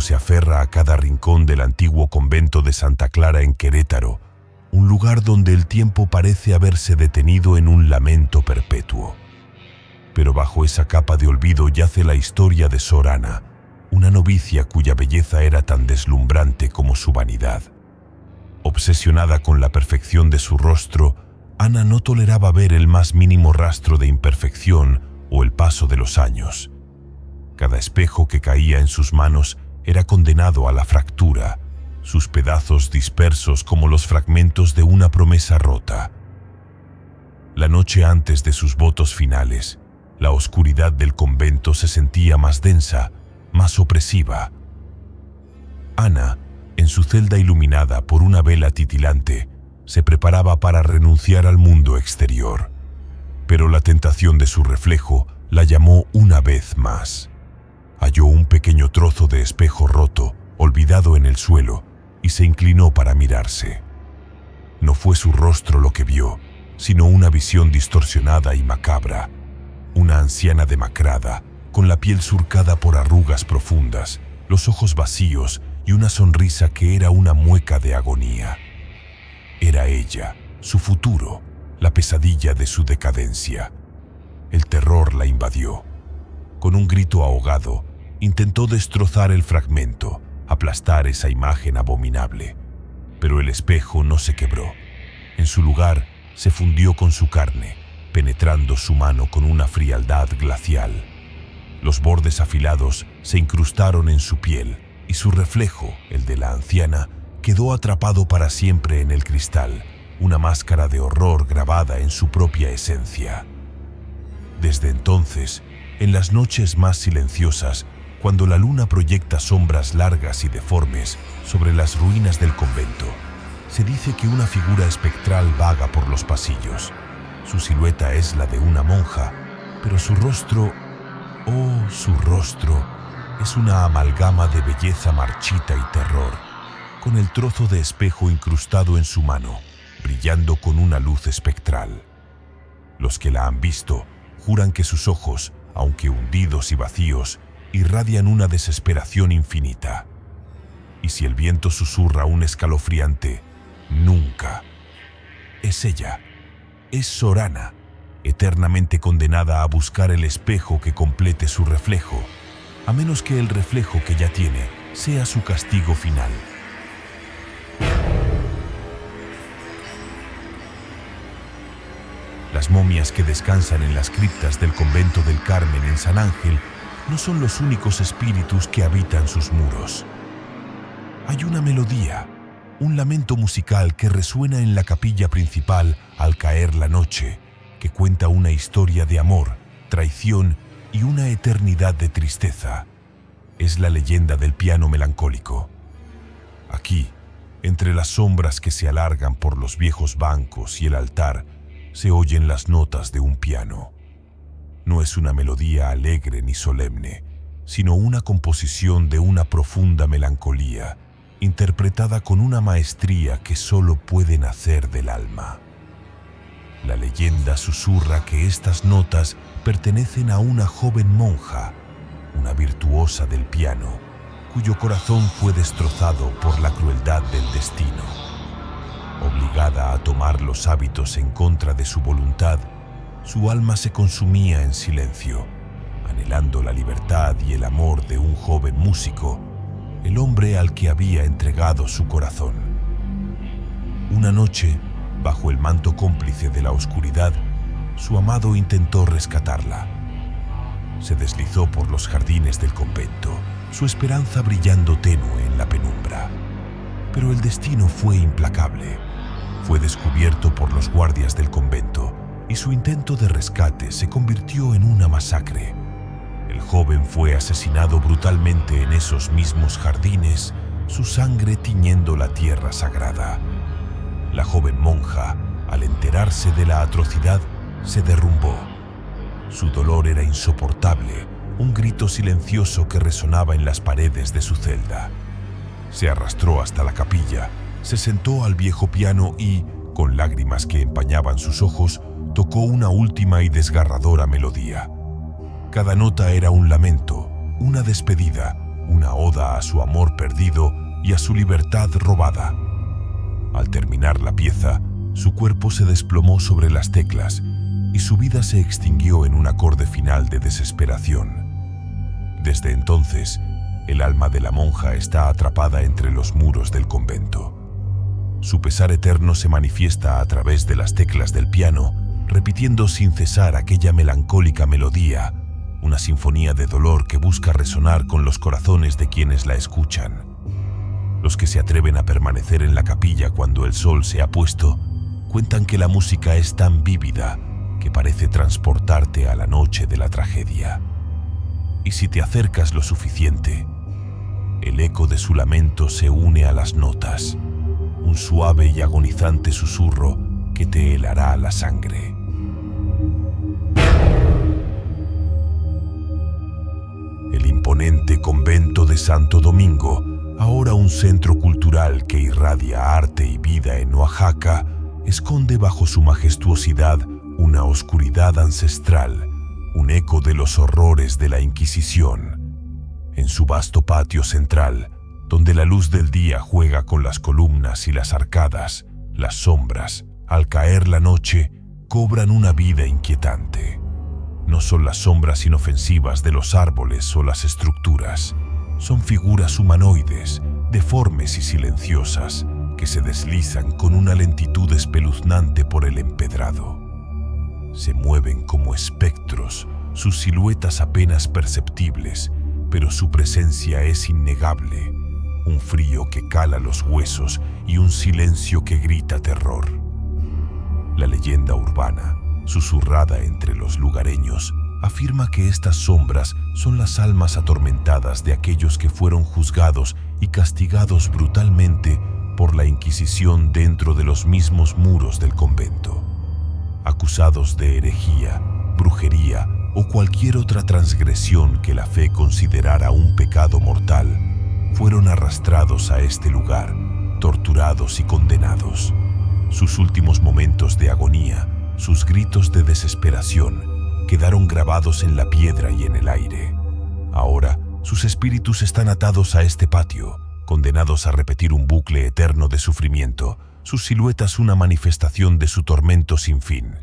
se aferra a cada rincón del antiguo convento de Santa Clara en Querétaro, un lugar donde el tiempo parece haberse detenido en un lamento perpetuo. Pero bajo esa capa de olvido yace la historia de Sor Ana, una novicia cuya belleza era tan deslumbrante como su vanidad. Obsesionada con la perfección de su rostro, Ana no toleraba ver el más mínimo rastro de imperfección o el paso de los años. Cada espejo que caía en sus manos era condenado a la fractura, sus pedazos dispersos como los fragmentos de una promesa rota. La noche antes de sus votos finales, la oscuridad del convento se sentía más densa, más opresiva. Ana, en su celda iluminada por una vela titilante, se preparaba para renunciar al mundo exterior. Pero la tentación de su reflejo la llamó una vez más. Halló un pequeño trozo de espejo roto, olvidado en el suelo, y se inclinó para mirarse. No fue su rostro lo que vio, sino una visión distorsionada y macabra. Una anciana demacrada, con la piel surcada por arrugas profundas, los ojos vacíos y una sonrisa que era una mueca de agonía. Era ella, su futuro, la pesadilla de su decadencia. El terror la invadió. Con un grito ahogado, intentó destrozar el fragmento, aplastar esa imagen abominable. Pero el espejo no se quebró. En su lugar, se fundió con su carne, penetrando su mano con una frialdad glacial. Los bordes afilados se incrustaron en su piel y su reflejo, el de la anciana, quedó atrapado para siempre en el cristal, una máscara de horror grabada en su propia esencia. Desde entonces, en las noches más silenciosas, cuando la luna proyecta sombras largas y deformes sobre las ruinas del convento, se dice que una figura espectral vaga por los pasillos. Su silueta es la de una monja, pero su rostro, oh, su rostro, es una amalgama de belleza marchita y terror, con el trozo de espejo incrustado en su mano, brillando con una luz espectral. Los que la han visto juran que sus ojos, aunque hundidos y vacíos, irradian una desesperación infinita. Y si el viento susurra un escalofriante, nunca. Es ella, es Sor Ana, eternamente condenada a buscar el espejo que complete su reflejo, a menos que el reflejo que ya tiene sea su castigo final. Las momias que descansan en las criptas del convento del Carmen en San Ángel no son los únicos espíritus que habitan sus muros. Hay una melodía, un lamento musical que resuena en la capilla principal al caer la noche, que cuenta una historia de amor, traición y una eternidad de tristeza. Es la leyenda del piano melancólico. Aquí, entre las sombras que se alargan por los viejos bancos y el altar, se oyen las notas de un piano. No es una melodía alegre ni solemne, sino una composición de una profunda melancolía, interpretada con una maestría que solo puede nacer del alma. La leyenda susurra que estas notas pertenecen a una joven monja, una virtuosa del piano, cuyo corazón fue destrozado por la crueldad del destino. Obligada a tomar los hábitos en contra de su voluntad, su alma se consumía en silencio, anhelando la libertad y el amor de un joven músico, el hombre al que había entregado su corazón. Una noche, bajo el manto cómplice de la oscuridad, su amado intentó rescatarla. Se deslizó por los jardines del convento, su esperanza brillando tenue en la penumbra. Pero el destino fue implacable. Fue descubierto por los guardias del convento y su intento de rescate se convirtió en una masacre. El joven fue asesinado brutalmente en esos mismos jardines, su sangre tiñendo la tierra sagrada. La joven monja, al enterarse de la atrocidad, se derrumbó. Su dolor era insoportable, un grito silencioso que resonaba en las paredes de su celda. Se arrastró hasta la capilla, se sentó al viejo piano y, con lágrimas que empañaban sus ojos, tocó una última y desgarradora melodía. Cada nota era un lamento, una despedida, una oda a su amor perdido y a su libertad robada. Al terminar la pieza, su cuerpo se desplomó sobre las teclas y su vida se extinguió en un acorde final de desesperación. Desde entonces, el alma de la monja está atrapada entre los muros del convento. Su pesar eterno se manifiesta a través de las teclas del piano, repitiendo sin cesar aquella melancólica melodía, una sinfonía de dolor que busca resonar con los corazones de quienes la escuchan. Los que se atreven a permanecer en la capilla cuando el sol se ha puesto, cuentan que la música es tan vívida que parece transportarte a la noche de la tragedia. Y si te acercas lo suficiente, el eco de su lamento se une a las notas, un suave y agonizante susurro que te helará la sangre. El imponente convento de Santo Domingo, ahora un centro cultural que irradia arte y vida en Oaxaca, esconde bajo su majestuosidad una oscuridad ancestral, un eco de los horrores de la Inquisición. En su vasto patio central, donde la luz del día juega con las columnas y las arcadas, las sombras, al caer la noche, cobran una vida inquietante. No son las sombras inofensivas de los árboles o las estructuras, son figuras humanoides, deformes y silenciosas, que se deslizan con una lentitud espeluznante por el empedrado. Se mueven como espectros, sus siluetas apenas perceptibles, pero su presencia es innegable, un frío que cala los huesos y un silencio que grita terror. La leyenda urbana, susurrada entre los lugareños, afirma que estas sombras son las almas atormentadas de aquellos que fueron juzgados y castigados brutalmente por la Inquisición dentro de los mismos muros del convento. Acusados de herejía, brujería o cualquier otra transgresión que la fe considerara un pecado mortal, fueron arrastrados a este lugar, torturados y condenados. Sus últimos momentos de agonía, sus gritos de desesperación, quedaron grabados en la piedra y en el aire. Ahora, sus espíritus están atados a este patio, condenados a repetir un bucle eterno de sufrimiento, sus siluetas una manifestación de su tormento sin fin.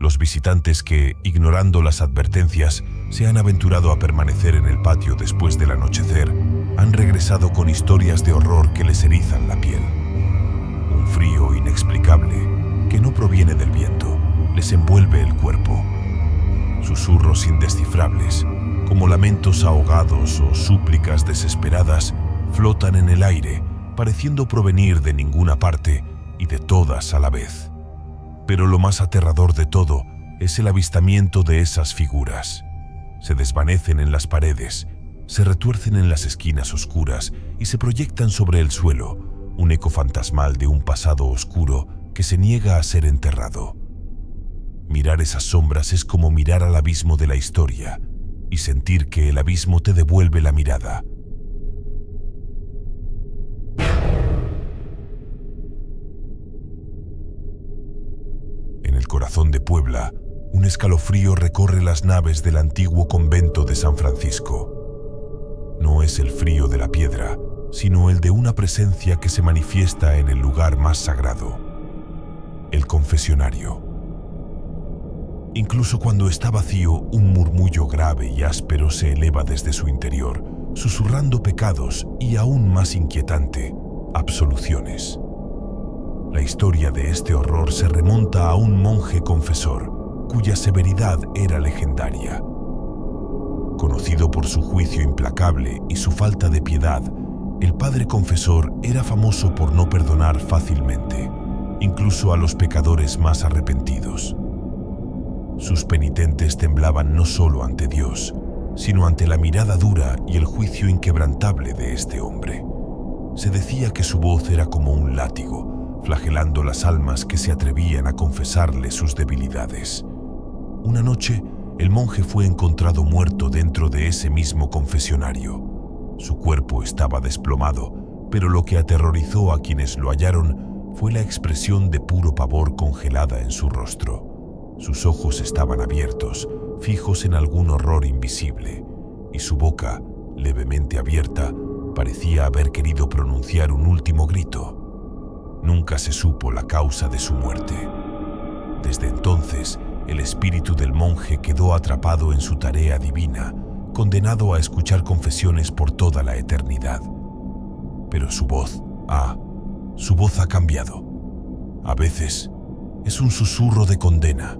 Los visitantes que, ignorando las advertencias, se han aventurado a permanecer en el patio después del anochecer, han regresado con historias de horror que les erizan la piel. Un frío inexplicable, que no proviene del viento, les envuelve el cuerpo. Susurros indescifrables, como lamentos ahogados o súplicas desesperadas, flotan en el aire, pareciendo provenir de ninguna parte y de todas a la vez. Pero lo más aterrador de todo es el avistamiento de esas figuras. Se desvanecen en las paredes, se retuercen en las esquinas oscuras y se proyectan sobre el suelo, un eco fantasmal de un pasado oscuro que se niega a ser enterrado. Mirar esas sombras es como mirar al abismo de la historia y sentir que el abismo te devuelve la mirada. En el corazón de Puebla, un escalofrío recorre las naves del antiguo convento de San Francisco. No es el frío de la piedra, sino el de una presencia que se manifiesta en el lugar más sagrado, el confesionario. Incluso cuando está vacío, un murmullo grave y áspero se eleva desde su interior, susurrando pecados y, aún más inquietante, absoluciones. La historia de este horror se remonta a un monje confesor, cuya severidad era legendaria. Conocido por su juicio implacable y su falta de piedad, el padre confesor era famoso por no perdonar fácilmente, incluso a los pecadores más arrepentidos. Sus penitentes temblaban no solo ante Dios, sino ante la mirada dura y el juicio inquebrantable de este hombre. Se decía que su voz era como un látigo, flagelando las almas que se atrevían a confesarle sus debilidades. Una noche, el monje fue encontrado muerto dentro de ese mismo confesionario. Su cuerpo estaba desplomado, pero lo que aterrorizó a quienes lo hallaron fue la expresión de puro pavor congelada en su rostro. Sus ojos estaban abiertos, fijos en algún horror invisible, y su boca, levemente abierta, parecía haber querido pronunciar un último grito. Nunca se supo la causa de su muerte. Desde entonces, el espíritu del monje quedó atrapado en su tarea divina, condenado a escuchar confesiones por toda la eternidad. Pero su voz ha cambiado. A veces es un susurro de condena,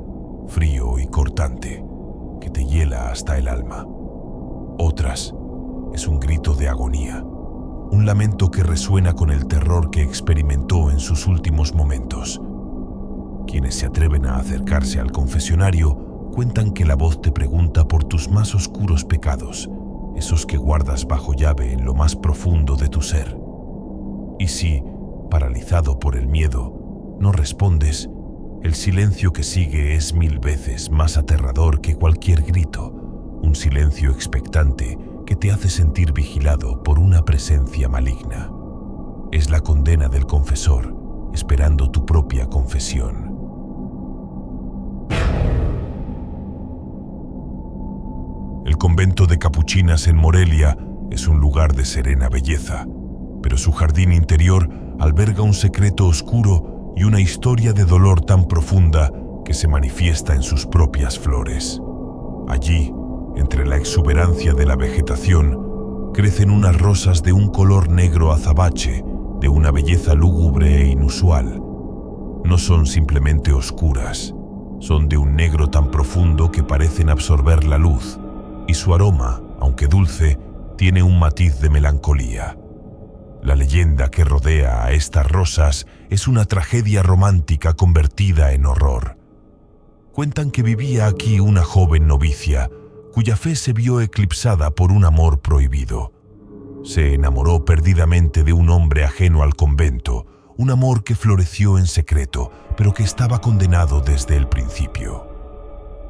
frío y cortante, que te hiela hasta el alma. Otras es un grito de agonía, un lamento que resuena con el terror que experimentó en sus últimos momentos. Quienes se atreven a acercarse al confesionario cuentan que la voz te pregunta por tus más oscuros pecados, esos que guardas bajo llave en lo más profundo de tu ser. Y si, paralizado por el miedo, no respondes, el silencio que sigue es 1000 veces más aterrador que cualquier grito, un silencio expectante que te hace sentir vigilado por una presencia maligna. Es la condena del confesor, esperando tu propia confesión. El convento de capuchinas en Morelia es un lugar de serena belleza, pero su jardín interior alberga un secreto oscuro y una historia de dolor tan profunda que se manifiesta en sus propias flores. Allí, entre la exuberancia de la vegetación, crecen unas rosas de un color negro azabache, de una belleza lúgubre e inusual. No son simplemente oscuras, son de un negro tan profundo que parecen absorber la luz, y su aroma, aunque dulce, tiene un matiz de melancolía. La leyenda que rodea a estas rosas es una tragedia romántica convertida en horror. Cuentan que vivía aquí una joven novicia, cuya fe se vio eclipsada por un amor prohibido. Se enamoró perdidamente de un hombre ajeno al convento, un amor que floreció en secreto, pero que estaba condenado desde el principio.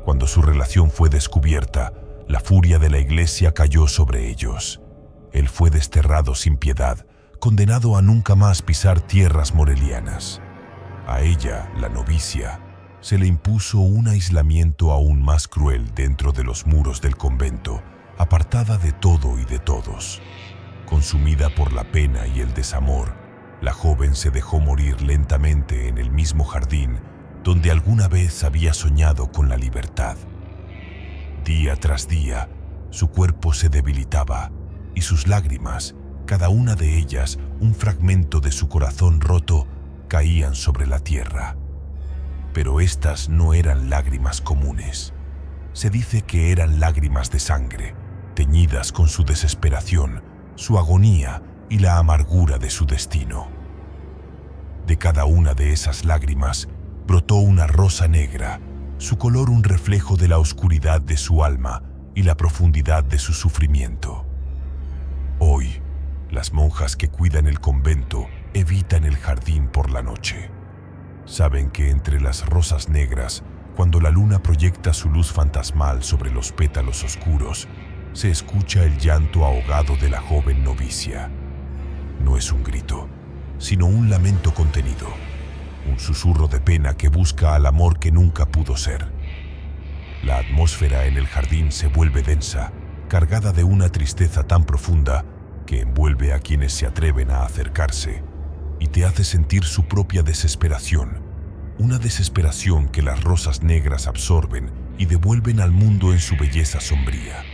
Cuando su relación fue descubierta, la furia de la iglesia cayó sobre ellos. Él fue desterrado sin piedad, condenado a nunca más pisar tierras morelianas. A ella, la novicia, se le impuso un aislamiento aún más cruel dentro de los muros del convento, apartada de todo y de todos. Consumida por la pena y el desamor, la joven se dejó morir lentamente en el mismo jardín donde alguna vez había soñado con la libertad. Día tras día, su cuerpo se debilitaba y sus lágrimas, cada una de ellas un fragmento de su corazón roto, caían sobre la tierra. Pero estas no eran lágrimas comunes. Se dice que eran lágrimas de sangre, teñidas con su desesperación, su agonía y la amargura de su destino. De cada una de esas lágrimas brotó una rosa negra, su color un reflejo de la oscuridad de su alma y la profundidad de su sufrimiento. Hoy, las monjas que cuidan el convento evitan el jardín por la noche. Saben que entre las rosas negras, cuando la luna proyecta su luz fantasmal sobre los pétalos oscuros, se escucha el llanto ahogado de la joven novicia. No es un grito, sino un lamento contenido, un susurro de pena que busca al amor que nunca pudo ser. La atmósfera en el jardín se vuelve densa, cargada de una tristeza tan profunda que envuelve a quienes se atreven a acercarse y te hace sentir su propia desesperación, una desesperación que las rosas negras absorben y devuelven al mundo en su belleza sombría.